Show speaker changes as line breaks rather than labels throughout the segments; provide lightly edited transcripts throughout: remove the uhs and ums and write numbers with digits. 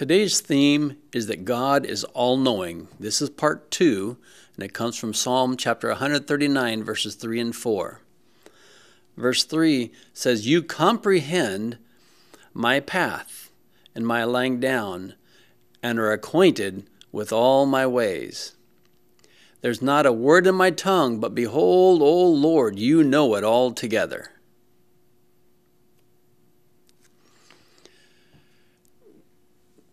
Today's theme is that God is all-knowing. This is part 2, and it comes from Psalm chapter 139, verses 3 and 4. Verse 3 says, "You comprehend my path and my lying down, and are acquainted with all my ways. There's not a word in my tongue, but behold, O Lord, you know it altogether."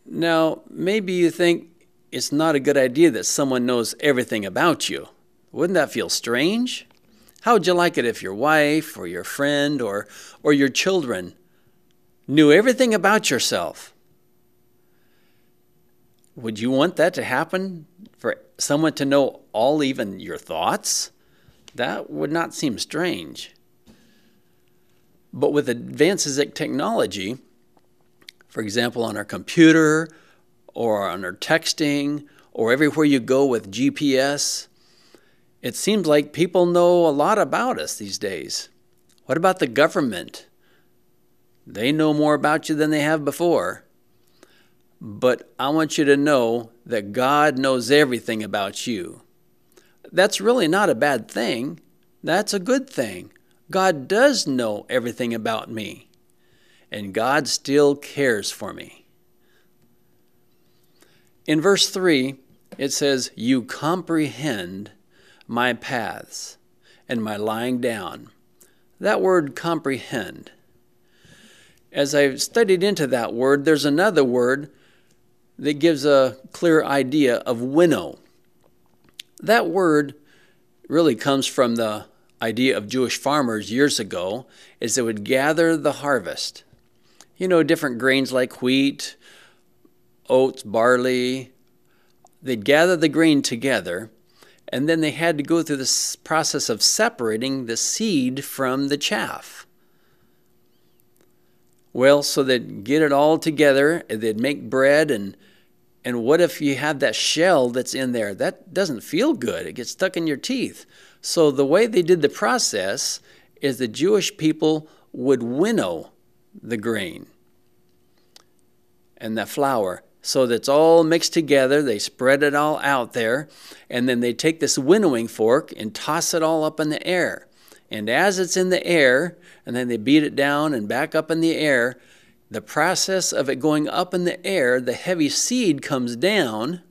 Now, maybe you think it's not a good idea that someone knows everything about you. Wouldn't that feel strange? How would you like it if your wife or your friend or your children knew everything about yourself? Would you want that to happen, for someone to know all, even your thoughts? That would not seem strange. But with advances in technology, for example, on our computer or on our texting or everywhere you go with GPS, it seems like people know a lot about us these days. What about the government? They know more about you than they have before. But I want you to know that God knows everything about you. That's really not a bad thing. That's a good thing. God does know everything about me. And God still cares for me. In verse 3, it says, "You comprehend my paths and my lying down." That word comprehend. As I've studied into that word, there's another word that gives a clear idea of winnow. That word really comes from the idea of Jewish farmers years ago, is they would gather the harvest. You know, different grains like wheat, oats, barley. They'd gather the grain together, and then they had to go through this process of separating the seed from the chaff. Well, so they'd get it all together, and they'd make bread, and what if you have that shell that's in there? That doesn't feel good. It gets stuck in your teeth. So the way they did the process is the Jewish people would winnow the grain and the flour. So that's all mixed together. They spread it all out there, and then they take this winnowing fork and toss it all up in the air. And as it's in the air, and then they beat it down and back up in the air, the process of it going up in the air, the heavy seed comes down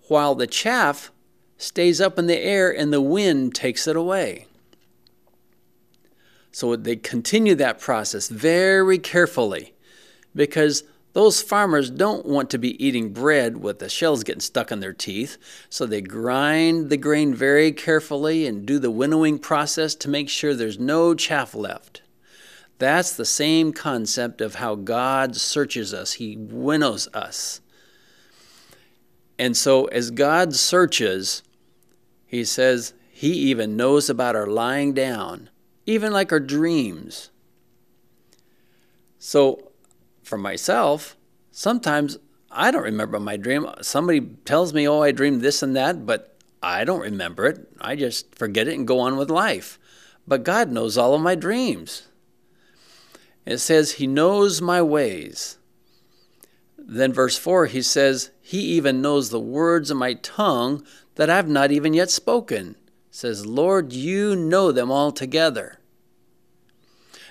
while the chaff stays up in the air and the wind takes it away. So they continue that process very carefully, because those farmers don't want to be eating bread with the shells getting stuck in their teeth. So they grind the grain very carefully and do the winnowing process to make sure there's no chaff left. That's the same concept of how God searches us. He winnows us. And so as God searches, he says he even knows about our lying down, even like our dreams. So for myself, sometimes I don't remember my dream. Somebody tells me, oh, I dreamed this and that, but I don't remember it. I just forget it and go on with life. But God knows all of my dreams. It says he knows my ways. Then verse 4, he says, he even knows the words of my tongue that I've not even yet spoken. It says, Lord, you know them all together.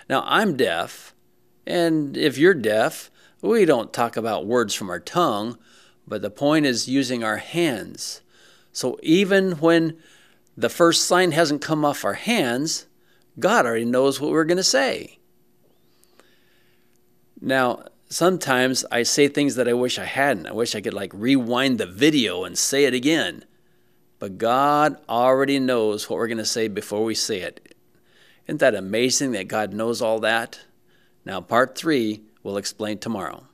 Now, I'm deaf, and if you're deaf, we don't talk about words from our tongue, but the point is using our hands. So even when the first sign hasn't come off our hands, God already knows what we're going to say. Now, sometimes I say things that I wish I hadn't. I wish I could rewind the video and say it again. But God already knows what we're going to say before we say it. Isn't that amazing that God knows all that? Now, part 3 we'll explain tomorrow.